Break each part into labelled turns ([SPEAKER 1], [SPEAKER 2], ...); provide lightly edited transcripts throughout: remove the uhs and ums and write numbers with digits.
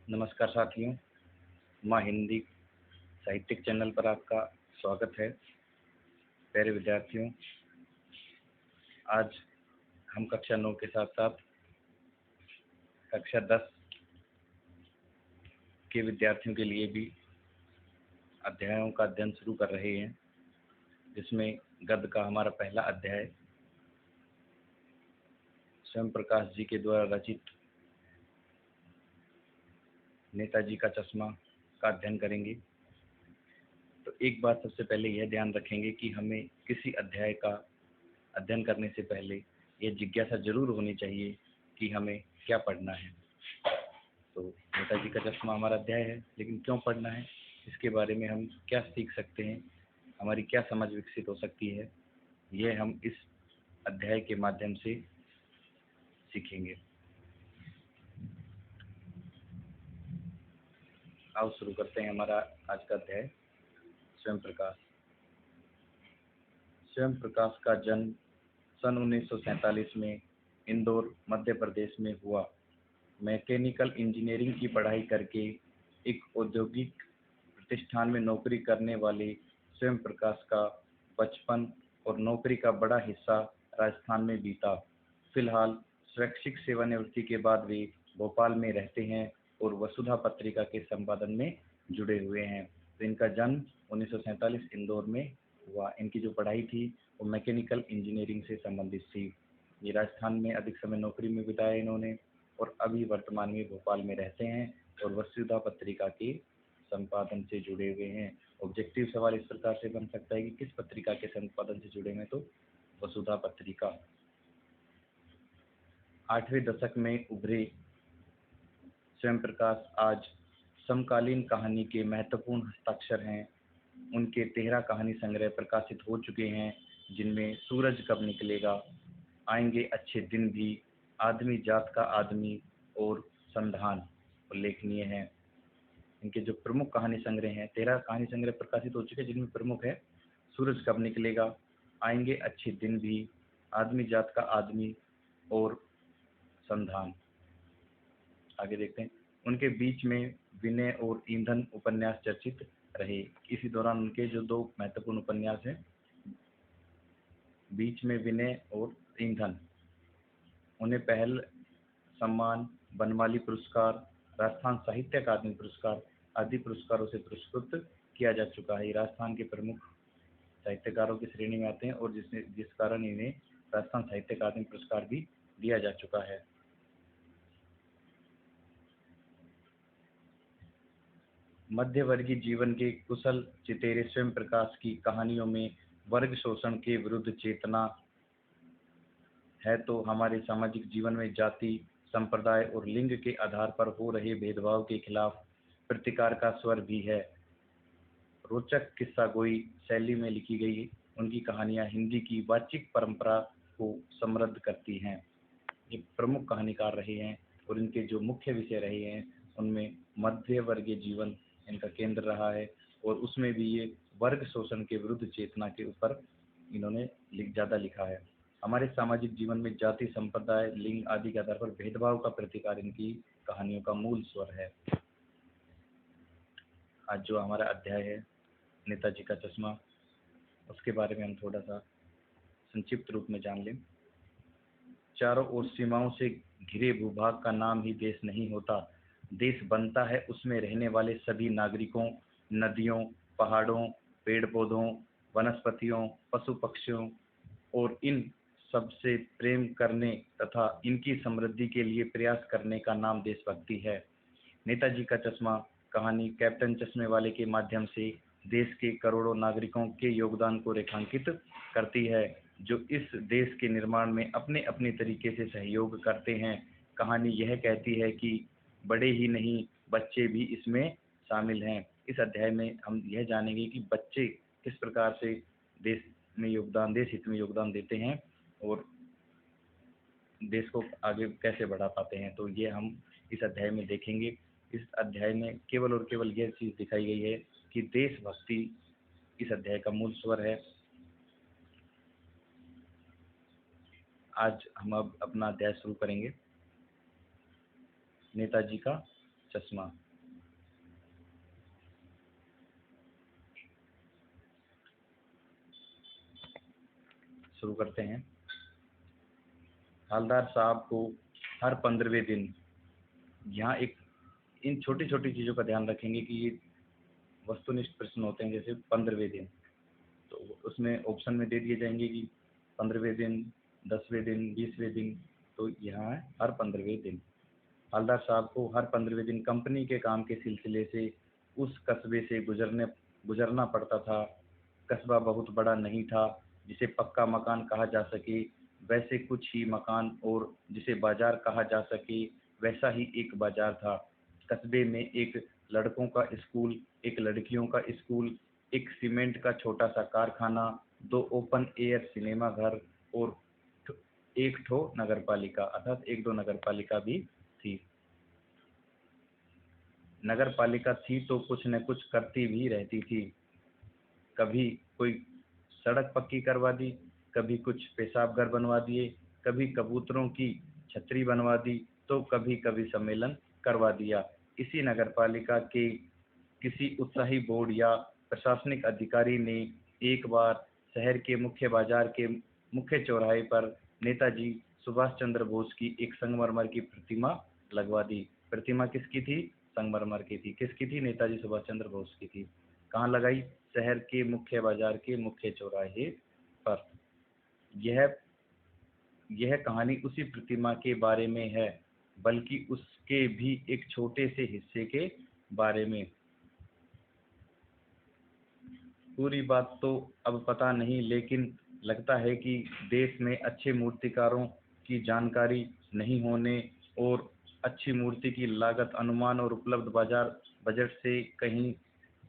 [SPEAKER 1] नमस्कार साथियों, माँ हिंदी साहित्यिक चैनल पर आपका स्वागत है। प्यारे विद्यार्थियों, आज हम कक्षा 9 के साथ साथ कक्षा 10 के विद्यार्थियों के लिए भी अध्यायों का अध्ययन शुरू कर रहे हैं, जिसमें गद्य का हमारा पहला अध्याय स्वयं प्रकाश जी के द्वारा रचित नेताजी का चश्मा का अध्ययन करेंगे। तो एक बात सबसे पहले यह ध्यान रखेंगे कि हमें किसी अध्याय का अध्ययन करने से पहले यह जिज्ञासा जरूर होनी चाहिए कि हमें क्या पढ़ना है। तो नेताजी का चश्मा हमारा अध्याय है, लेकिन क्यों पढ़ना है, इसके बारे में हम क्या सीख सकते हैं, हमारी क्या समझ विकसित हो सकती है, यह हम इस अध्याय के माध्यम से सीखेंगे। आओ शुरू करते हैं हमारा आज का अध्याय। स्वयं प्रकाश। स्वयं प्रकाश का जन्म सन 1947 में इंदौर, मध्य प्रदेश में हुआ। मैकेनिकल इंजीनियरिंग की पढ़ाई करके एक औद्योगिक प्रतिष्ठान में नौकरी करने वाले स्वयं प्रकाश का बचपन और नौकरी का बड़ा हिस्सा राजस्थान में बीता। फिलहाल स्वैच्छिक सेवानिवृत्ति के बाद वे भोपाल में रहते हैं और वसुधा पत्रिका के संपादन में जुड़े हुए हैं। तो इनका जन्म 1947 इंदौर में हुआ। इनकी जो पढ़ाई थी वो मैकेनिकल इंजीनियरिंग से संबंधित थी। ये राजस्थान में अधिक समय नौकरी में बिताया इन्होंने और अभी वर्तमान में भोपाल में रहते हैं और वसुधा पत्रिका के संपादन से जुड़े हुए हैं। ऑब्जेक्टिव सवाल इस प्रकार से बन सकता है कि किस पत्रिका के संपादन से जुड़े हैं, तो वसुधा पत्रिका। 8वें दशक में उभरे स्वयं प्रकाश आज समकालीन कहानी के महत्वपूर्ण हस्ताक्षर हैं। उनके 13 कहानी संग्रह प्रकाशित हो चुके हैं, जिनमें सूरज कब निकलेगा, आएंगे अच्छे दिन भी, आदमी जात का आदमी और संधान उल्लेखनीय हैं। इनके जो प्रमुख कहानी संग्रह हैं, 13 कहानी संग्रह प्रकाशित हो चुके हैं, जिनमें प्रमुख है सूरज कब निकलेगा, आएंगे अच्छे दिन भी, आदमी जात का आदमी और संधान। आगे देखते हैं। उनके बीच में विनय और ईंधन उपन्यास चर्चित रहे। इसी दौरान उनके जो 2 महत्वपूर्ण उपन्यास हैं, बीच में विनय और ईंधन, उन्हें पहल सम्मान, बनमाली पुरस्कार, राजस्थान साहित्य अकादमी पुरस्कार आदि पुरस्कारों से पुरस्कृत किया जा चुका है। ये राजस्थान के प्रमुख साहित्यकारों की श्रेणी में आते हैं और जिस कारण इन्हें राजस्थान साहित्य अकादमी पुरस्कार भी दिया जा चुका है। मध्यवर्गीय जीवन के कुशल चितेरे स्वयं प्रकाश की कहानियों में वर्ग शोषण के विरुद्ध चेतना है, तो हमारे सामाजिक जीवन में जाति, संप्रदाय और लिंग के आधार पर हो रहे भेदभाव के खिलाफ प्रतिकार का स्वर भी है। रोचक किस्सा गोई शैली में लिखी गई उनकी कहानियां हिंदी की वाचिक परंपरा को समृद्ध करती हैं। ये प्रमुख कहानीकार रहे हैं और इनके जो मुख्य विषय रहे हैं उनमें मध्य वर्गीय जीवन इनका केंद्र रहा है और उसमें भी ये वर्ग शोषण के विरुद्ध चेतना के ऊपर इन्होंने ज़्यादा लिखा है। हमारे सामाजिक जीवन में जाति, संप्रदाय, लिंग आदि के आधार पर भेदभाव का प्रतिकार इनकी कहानियों का मूल स्वर है। आज जो हमारा अध्याय है नेताजी का चश्मा, उसके बारे में हम थोड़ा सा संक्षिप्त रूप में जान लें। चारों ओर सीमाओं से घिरे भूभाग का नाम ही देश नहीं होता। देश बनता है उसमें रहने वाले सभी नागरिकों, नदियों, पहाड़ों, पेड़ पौधों, वनस्पतियों, पशु पक्षियों और इन सबसे प्रेम करने तथा इनकी समृद्धि के लिए प्रयास करने का नाम देशभक्ति है। नेताजी का चश्मा कहानी कैप्टन चश्मे वाले के माध्यम से देश के करोड़ों नागरिकों के योगदान को रेखांकित करती है, जो इस देश के निर्माण में अपने अपने तरीके से सहयोग करते हैं। कहानी यह कहती है कि बड़े ही नहीं, बच्चे भी इसमें शामिल हैं। इस अध्याय में हम यह जानेंगे कि बच्चे किस प्रकार से देश हित में योगदान देते हैं और देश को आगे कैसे बढ़ा पाते हैं। तो ये हम इस अध्याय में देखेंगे। इस अध्याय में केवल और केवल यह चीज दिखाई गई है कि देशभक्ति इस अध्याय का मूल स्वर है। आज हम अब अपना अध्याय शुरू करेंगे। नेताजी का चश्मा। शुरू करते हैं। हवलदार साहब को हर 15वें दिन, यहाँ एक इन छोटी छोटी चीज़ों का ध्यान रखेंगे कि ये वस्तुनिष्ठ प्रश्न होते हैं। जैसे 15वें दिन, तो उसमें ऑप्शन में दे दिए जाएंगे कि 15वें दिन, 10वें दिन, 20वें दिन। तो यहाँ है हर 15वें दिन। हवलदार साहब को हर 15वें दिन कंपनी के काम के सिलसिले से उस कस्बे से गुजरना पड़ता था। कस्बा बहुत बड़ा नहीं था जिसे पक्का मकान कहा जा सके, वैसे कुछ ही मकान, और जिसे बाजार कहा जा सके वैसा ही एक बाजार था। कस्बे में एक लड़कों का स्कूल, एक लड़कियों का स्कूल, एक सीमेंट का छोटा सा कारखाना, 2 ओपन एयर सिनेमा घर और एक ठो नगरपालिका, अर्थात 1-2 नगरपालिका भी थी। नगरपालिका थी तो कुछ न कुछ करती भी रहती थी। कभी कोई सड़क पक्की करवा दी, कभी कुछ पेशाब घर बनवा दिए, कभी कबूतरों की छतरी बनवा दी, तो कभी कभी सम्मेलन करवा दिया। इसी नगरपालिका के किसी उत्साही बोर्ड या प्रशासनिक अधिकारी ने एक बार शहर के मुख्य बाजार के मुख्य चौराहे पर नेताजी सुभाष चंद्र बोस की एक संगमरमर की प्रतिमा लगवा दी। प्रतिमा किसकी थी? संगमरमर की थी। किसकी थी? नेताजी सुभाष चंद्र बोस की थी। कहाँ लगाई? शहर के मुख्य बाजार के मुख्य चौराहे पर। यह यह कहानी उसी प्रतिमा के बारे में है, बल्कि उसके भी एक छोटे से हिस्से के बारे में। पूरी बात तो अब पता नहीं, लेकिन लगता है कि देश में अच्छे मूर्तिकारों की जानकारी नहीं होने और अच्छी मूर्ति की लागत अनुमान और उपलब्ध बाजार बजट से कहीं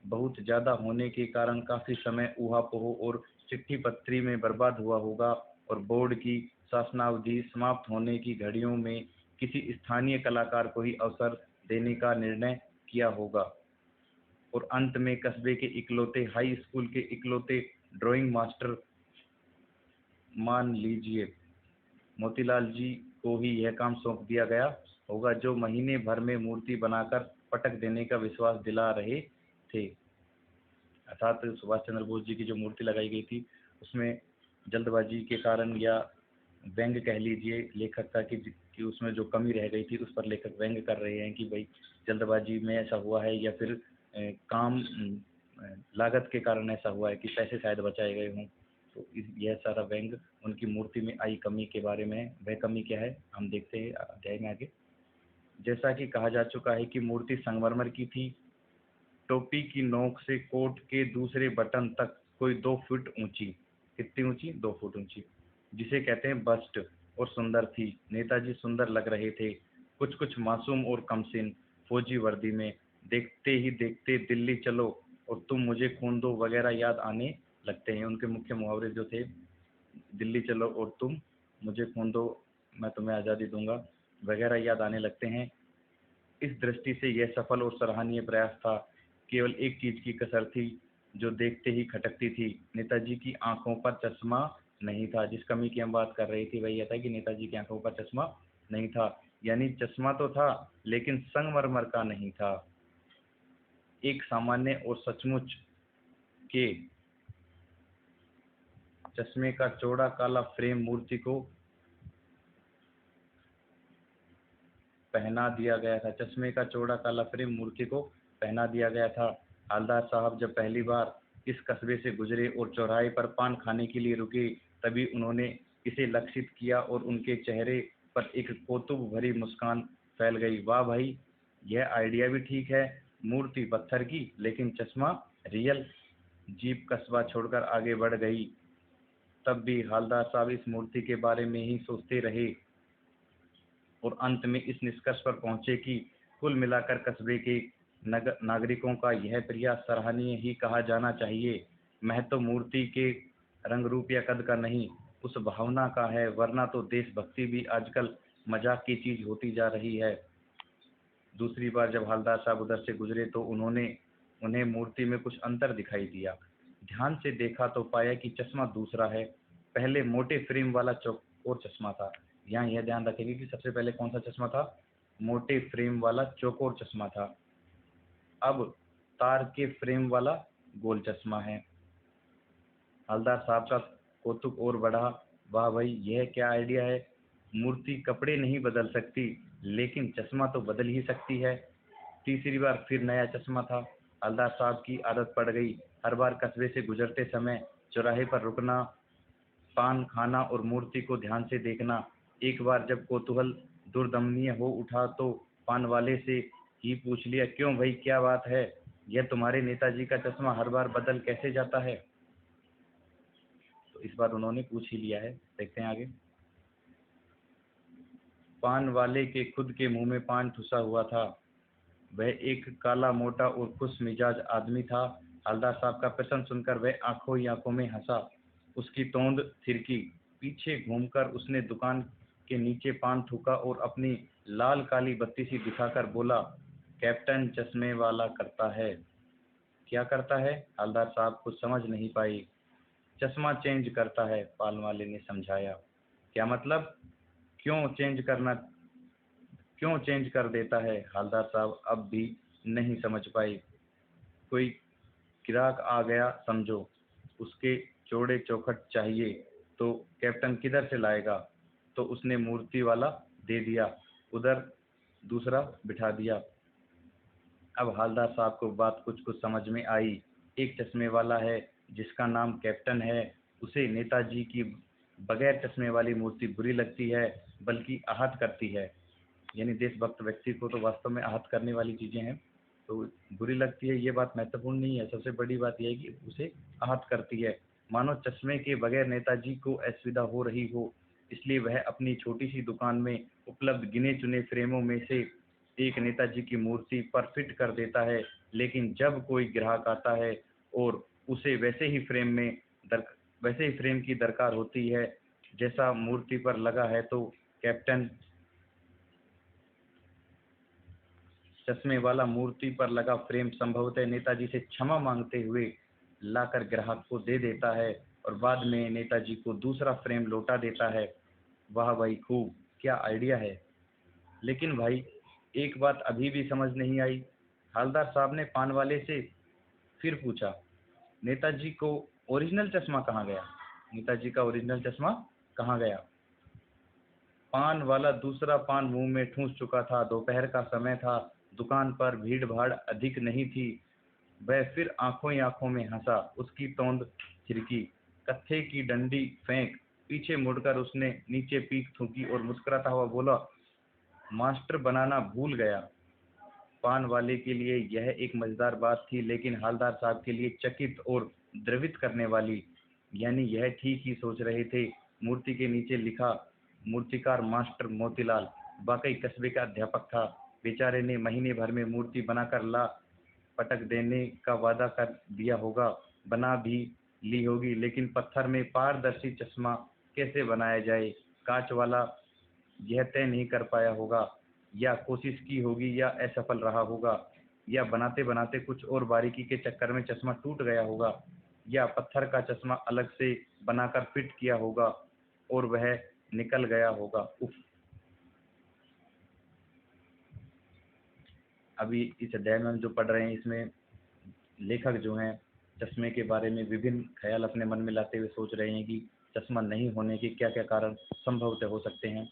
[SPEAKER 1] बहुत ज़्यादा होने के कारण काफ़ी समय ऊहा-पोह और चिट्ठी पत्री में बर्बाद हुआ होगा, और बोर्ड की शासनावधि समाप्त होने की घड़ियों में किसी स्थानीय कलाकार को ही अवसर देने का निर्णय किया होगा। और अंत में कस्बे के इकलौते हाई स्कूल के इकलौते ड्राइंग मास्टर, मान लीजिए मोतीलाल जी, को ही यह काम सौंप दिया गया होगा, जो महीने भर में मूर्ति बनाकर पटक देने का विश्वास दिला रहे थे। अर्थात सुभाष चंद्र बोस जी की जो मूर्ति लगाई गई थी, उसमें जल्दबाजी के कारण, या व्यंग कह लीजिए लेखक का, कि उसमें जो कमी रह गई थी उस पर लेखक व्यंग कर रहे हैं कि भाई जल्दबाजी में ऐसा हुआ है, या फिर काम लागत के कारण ऐसा हुआ है कि पैसे शायद बचाए गए हों। तो यह सारा व्यंग उनकी मूर्ति में आई कमी के बारे में है। वह कमी क्या है हम देखते हैं अध्याय में आगे। जैसा कि कहा जा चुका है कि मूर्ति संगमरमर की थी। टोपी की नोक से कोट के दूसरे बटन तक कोई 2 फुट ऊंची, कितनी ऊंची? 2 फुट ऊंची, जिसे कहते हैं बस्ट, और सुंदर थी। नेताजी सुंदर लग रहे थे, कुछ कुछ मासूम और कमसिन, फौजी वर्दी में। देखते ही देखते दिल्ली चलो और तुम मुझे खून दो वगैरह याद आने लगते हैं। उनके मुख्य मुहावरे जो थे, दिल्ली चलो और तुम मुझे खून दो, मैं तुम्हें आज़ादी दूंगा, वगैरह याद आने लगते हैं। इस दृष्टि से यह सफल और सराहनीय प्रयास था। केवल एक चीज की कसर थी, जो देखते ही खटकती थी। नेताजी की आंखों पर चश्मा नहीं था। जिस कमी की हम बात कर रहे थे वही यह था कि नेताजी की आंखों पर चश्मा नहीं था। यानी चश्मा तो था, लेकिन संगमरमर का नहीं था। एक सामान्य और सचमुच के चश्मे का चौड़ा काला फ्रेम मूर्ति को पहना दिया गया था। चश्मे का चौड़ा काला फ्रेम मूर्ति को पहना दिया गया था। हवलदार साहब जब पहली बार इस कस्बे से गुजरे और चौराहे पर पान खाने के लिए रुके, तभी उन्होंने इसे लक्षित किया और उनके चेहरे पर एक कौतूक भरी मुस्कान फैल गई। वाह भाई, यह आइडिया भी ठीक है। मूर्ति पत्थर की, लेकिन चश्मा रियल। जीप कस्बा छोड़कर आगे बढ़ गई। तब भी हवलदार साहब इस मूर्ति के बारे में ही सोचते रहे और अंत में इस निष्कर्ष पर पहुंचे कि कुल मिलाकर कस्बे के नागरिकों का यह प्रयास सराहनीय ही कहा जाना चाहिए। महत्व मूर्ति के रंग रूप या कद का नहीं, उस भावना का है, वरना तो देशभक्ति भी आजकल मजाक की चीज होती जा रही है। दूसरी बार जब हवलदार साहब उधर से गुजरे तो उन्हें मूर्ति में कुछ अंतर दिखाई दिया। ध्यान से देखा तो पाया कि चश्मा दूसरा है। पहले मोटे फ्रेम वाला चौकोर चश्मा था। यहाँ यह ध्यान रखेंगे कि सबसे पहले कौन सा चश्मा था? मोटे फ्रेम वाला चौकोर चश्मा था, अब तार के फ्रेम वाला गोल चश्मा है। हवलदार साहब का कौतुक और बढ़ा। वाह भाई, यह क्या आइडिया है। मूर्ति कपड़े नहीं बदल सकती, लेकिन चश्मा तो बदल ही सकती है। तीसरी बार फिर नया चश्मा था। हवलदार साहब की आदत पड़ गई, हर बार कस्बे से गुजरते समय चौराहे पर रुकना, पान खाना और मूर्ति को ध्यान से देखना। एक बार जब कौतूहल दुर्दमनीय हो उठा तो पान वाले से ही पूछ लिया, क्यों भाई, क्या बात है, यह तुम्हारे नेताजी का चश्मा हर बार बदल कैसे जाता है। तो इस बार उन्होंने पूछ ही लिया है। देखते हैं आगे। पान वाले के खुद के मुंह में पान ठुसा हुआ था। वह एक काला मोटा और खुश मिजाज आदमी था। हवलदार साहब का प्रश्न सुनकर वह आंखों ही आंखों में हंसा। उसकी तोंद थिरकी। पीछे घूमकर उसने दुकान के नीचे पान थूका और अपनी लाल काली बत्ती सी दिखाकर बोला, कैप्टन चश्मे वाला करता है। क्या करता है? हवलदार साहब कुछ समझ नहीं पाई। चश्मा चेंज करता है, पान वाले ने समझाया। क्या मतलब? क्यों चेंज करना, क्यों चेंज कर देता है? हवलदार साहब अब भी नहीं समझ पाए। कोई ग्राहक आ गया समझो, उसके चौड़े चौखट चाहिए, तो कैप्टन किधर से लाएगा? तो उसने मूर्ति वाला दे दिया, उधर दूसरा बिठा दिया। अब हवलदार साहब को बात कुछ कुछ समझ में आई। एक चश्मे वाला है जिसका नाम कैप्टन है, उसे नेताजी की बगैर चश्मे वाली मूर्ति बुरी लगती है, बल्कि आहत करती है। यानी देशभक्त व्यक्ति को तो वास्तव में आहत करने वाली चीजें हैं, तो बुरी लगती है, ये बात महत्वपूर्ण नहीं है। सबसे बड़ी बात यह है कि उसे आहत करती है, मानो चश्मे के बगैर नेताजी को असुविधा हो रही हो। इसलिए वह अपनी छोटी सी दुकान में उपलब्ध गिने चुने फ्रेमों में से एक नेताजी की मूर्ति पर फिट कर देता है। लेकिन जब कोई ग्राहक आता है और उसे वैसे ही फ्रेम की दरकार होती है जैसा मूर्ति पर लगा है, तो कैप्टन चश्मे वाला मूर्ति पर लगा फ्रेम संभवतः नेताजी से क्षमा मांगते हुए लाकर ग्राहक को दे देता है और बाद में नेताजी को दूसरा फ्रेम लौटा देता है। वाह भाई, खूब, क्या आइडिया है। लेकिन भाई, एक बात अभी भी समझ नहीं आई। हवलदार साहब ने पान वाले से फिर पूछा, नेताजी को ओरिजिनल चश्मा कहाँ गया? नेताजी का ओरिजिनल चश्मा कहाँ गया? पान वाला दूसरा पान मुंह में ठूंस चुका था। दोपहर का समय था, दुकान पर भीड़ भाड़ अधिक नहीं थी। वह फिर आंखों ही आंखों में हंसा। उसकी तोंद थिरकी। कत्थे की डंडी फेंक। पीछे मुड़कर उसने नीचे पीक थूकी और मुस्कुराता हुआ बोला, मास्टर बनाना भूल गया। पान वाले के लिए यह एक मजेदार बात थी, लेकिन हवलदार साहब के लिए चकित और द्रवित करने वाली। यानी यह ठीक ही सोच रहे थे। मूर्ति के नीचे लिखा, मूर्तिकार मास्टर मोतीलाल। वाकई कस्बे का अध्यापक था। बेचारे ने महीने भर में मूर्ति बनाकर ला पटक देने का वादा कर दिया होगा, बना भी ली होगी, लेकिन पत्थर में पारदर्शी चश्मा कैसे बनाया जाए, कांच वाला, यह तय नहीं कर पाया होगा। या कोशिश की होगी या असफल रहा होगा, या बनाते बनाते कुछ और बारीकी के चक्कर में चश्मा टूट गया होगा, या पत्थर का चश्मा अलग से बनाकर फिट किया होगा और वह निकल गया होगा। उफ। अभी इस अध्याय में हम जो पढ़ रहे हैं, इसमें लेखक जो हैं चश्मे के बारे में विभिन्न ख्याल अपने मन में लाते हुए सोच रहे हैं कि चश्मा नहीं होने के क्या क्या कारण संभवतः हो सकते हैं।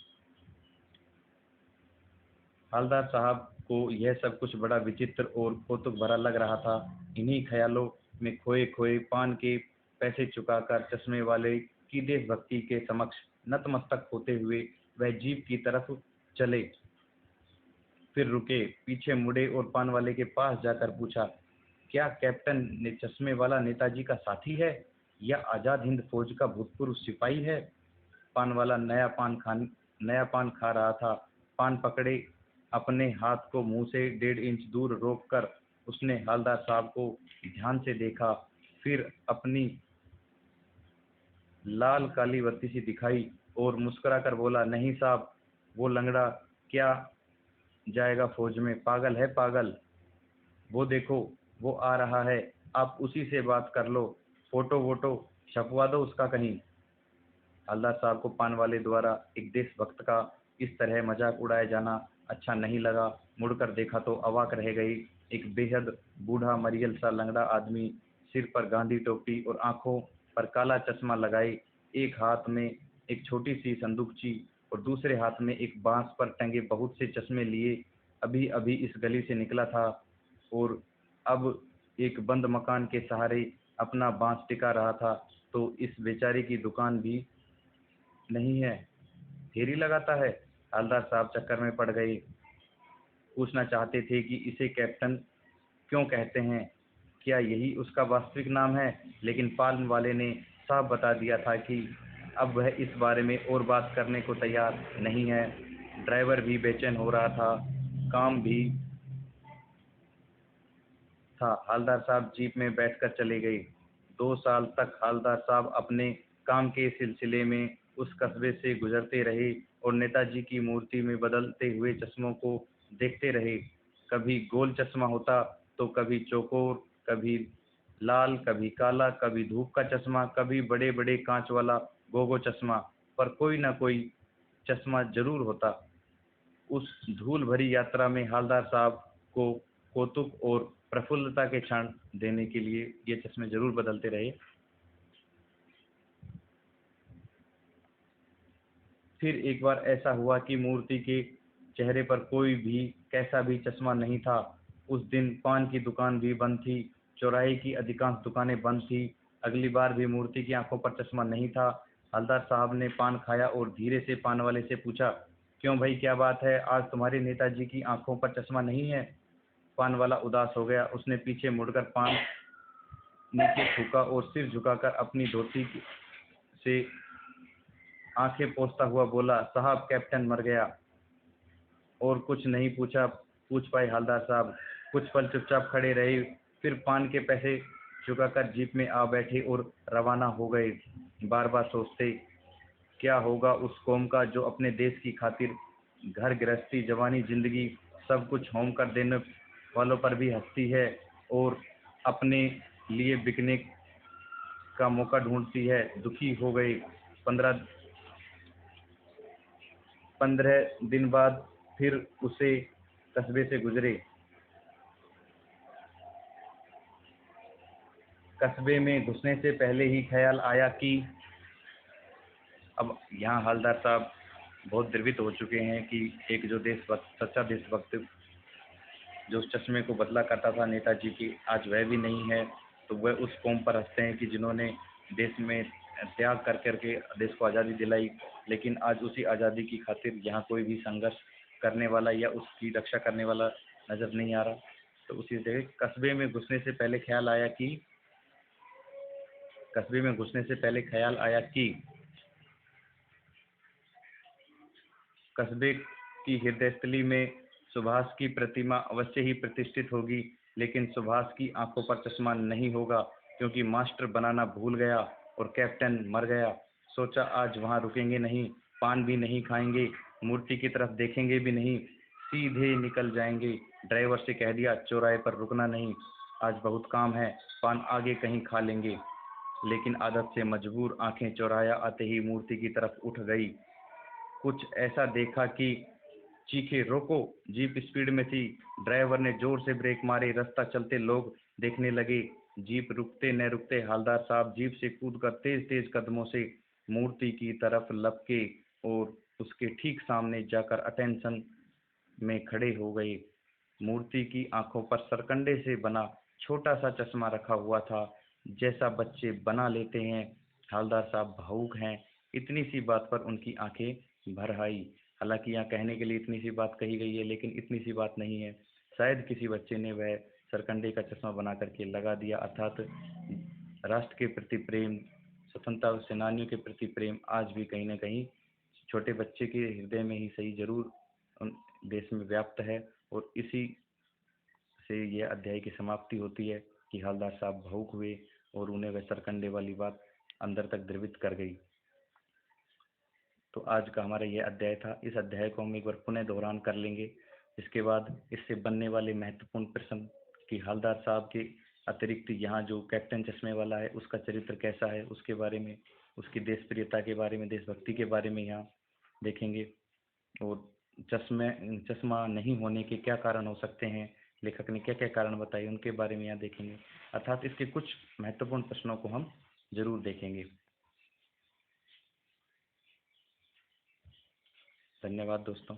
[SPEAKER 1] हवलदार साहब को यह सब कुछ बड़ा विचित्र और कौतुक भरा लग रहा था। इन्हीं ख्यालों में खोए खोए पान के पैसे चुकाकर चश्मे वाले की देशभक्ति के समक्ष नतमस्तक होते हुए वह जीप की तरफ चले। फिर रुके, पीछे मुड़े और पान वाले के पास जाकर पूछा, क्या कैप्टन ने चश्मे वाला नेताजी का साथी है या आजाद हिंद फौज का भूतपूर्व सिपाही है? पान वाला नया पान खा रहा था। पान पकड़े अपने हाथ को मुंह से 1.5 इंच दूर रोक कर उसने हवलदार साहब को ध्यान से देखा, फिर अपनी लाल काली बत्ती सी दिखाई और मुस्कुराकर बोला, नहीं साहब, वो लंगड़ा क्या जाएगा फौज में, पागल है पागल। वो देखो, वो आ रहा है, आप उसी से बात कर लो, फोटो वोटो छपवा दो उसका कहीं। हवलदार साहब को पान वाले द्वारा एक देशभक्त का इस तरह मजाक उड़ाया जाना अच्छा नहीं लगा। मुड़कर देखा तो अवाक रह गई। एक बेहद बूढ़ा मरियल सा लंगड़ा आदमी, सिर पर गांधी टोपी और आंखों पर काला चश्मा लगाए, एक हाथ में एक छोटी सी संदूकची और दूसरे हाथ में एक बांस पर टंगे बहुत से चश्मे लिए अभी अभी इस गली से निकला था और अब एक बंद मकान के सहारे अपना बांस टिका रहा था। तो इस बेचारे की दुकान भी नहीं है, फेरी लगाता है। हवलदार साहब चक्कर में पड़ गए। पूछना चाहते थे कि इसे कैप्टन क्यों कहते हैं, क्या यही उसका वास्तविक नाम है, लेकिन पाल वाले ने साफ बता दिया था कि अब वह इस बारे में और बात करने को तैयार नहीं है। ड्राइवर भी बेचैन हो रहा था, काम भी था। हवलदार साहब जीप में बैठकर चले गए। 2 साल तक हवलदार साहब अपने काम के सिलसिले में उस कस्बे से गुजरते रहे और नेताजी की मूर्ति में बदलते हुए चश्मों को देखते रहे। कभी गोल चश्मा होता तो कभी चौकोर, कभी लाल, कभी काला, कभी धूप का चश्मा, कभी बड़े बड़े कांच वाला गोगो चश्मा, पर कोई ना कोई चश्मा जरूर होता। उस धूल भरी यात्रा में हवलदार साहब को कौतुक और प्रफुल्लता के क्षण देने के लिए ये चश्मे जरूर बदलते रहे। फिर एक बार ऐसा हुआ कि मूर्ति के चेहरे पर कोई भी कैसा भी चश्मा नहीं था। उस दिन पान की दुकान भी बंद थी, चौराहे की अधिकांश दुकानें बंद थी। अगली बार भी मूर्ति की आंखों पर चश्मा नहीं था। हवलदार साहब ने पान खाया और धीरे से पान वाले से पूछा, क्यों भाई, क्या बात है, आज तुम्हारे नेताजी की आंखों पर चश्मा नहीं है? पान वाला उदास हो गया। उसने पीछे मुड़कर पान नीचे थूका और सिर झुकाकर अपनी धोती से आंखें पोंछता हुआ बोला, साहब कैप्टन मर गया। और कुछ नहीं पूछ पाए हवलदार साहब। कुछ पल चुपचाप खड़े रहे, फिर पान के पैसे चुकाकर जीप में आ बैठे और रवाना हो गए। बार बार सोचते, क्या होगा उस कौम का जो अपने देश की खातिर घर गृहस्थी, जवानी, जिंदगी सब कुछ होम कर देने वालों पर भी हंसती है और अपने लिए बिकने का मौका ढूंढती है। दुखी हो गए। 15 दिन बाद फिर उसे कस्बे से गुजरे। कस्बे में घुसने से पहले ही ख्याल आया कि अब यहाँ हवलदार साहब बहुत द्रवित हो चुके हैं कि एक जो देशभक्त, सच्चा देशभक्त जो उस चश्मे को बदला करता था नेताजी की, आज वह भी नहीं है। तो वह उस कौम पर हंसते हैं कि जिन्होंने देश में त्याग कर करके देश को आज़ादी दिलाई, लेकिन आज उसी आज़ादी की खातिर यहाँ कोई भी संघर्ष करने वाला या उसकी रक्षा करने वाला नजर नहीं आ रहा। तो उसी जगह कस्बे में घुसने से पहले ख्याल आया कि कस्बे की हृदयस्थली में सुभाष की प्रतिमा अवश्य ही प्रतिष्ठित होगी, लेकिन सुभाष की आंखों पर चश्मा नहीं होगा, क्योंकि मास्टर बनाना भूल गया और कैप्टन मर गया। सोचा आज वहां रुकेंगे नहीं, पान भी नहीं खाएंगे, मूर्ति की तरफ देखेंगे भी नहीं, सीधे निकल जाएंगे। ड्राइवर से कह दिया, चौराहे पर रुकना नहीं, आज बहुत काम है, पान आगे कहीं खा लेंगे। लेकिन आदत से मजबूर आंखें चौराया आते ही मूर्ति की तरफ उठ गई। कुछ ऐसा देखा कि चीखे, रोको। जीप स्पीड में थी। ड्राइवर ने जोर से ब्रेक मारे। रास्ता चलते लोग देखने लगे। जीप रुकते न रुकते हवलदार साहब जीप से कूदकर तेज तेज कदमों से मूर्ति की तरफ लपके और उसके ठीक सामने जाकर अटेंशन में खड़े हो गए। मूर्ति की आंखों पर सरकंडे से बना छोटा सा चश्मा रखा हुआ था, जैसा बच्चे बना लेते हैं। हवलदार साहब भावुक हैं। इतनी सी बात पर उनकी आंखें भर आई। हालांकि यहाँ कहने के लिए इतनी सी बात कही गई है, लेकिन इतनी सी बात नहीं है। शायद किसी बच्चे ने वह सरकंडे का चश्मा बना करके लगा दिया, अर्थात राष्ट्र के प्रति प्रेम, स्वतंत्रता सेनानियों के प्रति प्रेम आज भी कहीं न कहीं छोटे बच्चे के हृदय में ही सही जरूर देश में व्याप्त है। और इसी से यह अध्याय की समाप्ति होती है कि हवलदार साहब भावुक हुए और उन्हें वह सरकंडे वाली बात अंदर तक द्रवित कर गई। तो आज का हमारा यह अध्याय था। इस अध्याय को हम एक बार पुनः दोहरान कर लेंगे। इसके बाद इससे बनने वाले महत्वपूर्ण प्रश्न कि हवलदार साहब के अतिरिक्त यहाँ जो कैप्टन चश्मे वाला है उसका चरित्र कैसा है, उसके बारे में, उसकी देश प्रियता के बारे में, देशभक्ति के बारे में यहाँ देखेंगे। और चश्मा नहीं होने के क्या कारण हो सकते हैं, लेखक ने क्या क्या कारण बताए, उनके बारे में यहाँ देखेंगे। अर्थात इसके कुछ महत्वपूर्ण प्रश्नों को हम जरूर देखेंगे। धन्यवाद दोस्तों।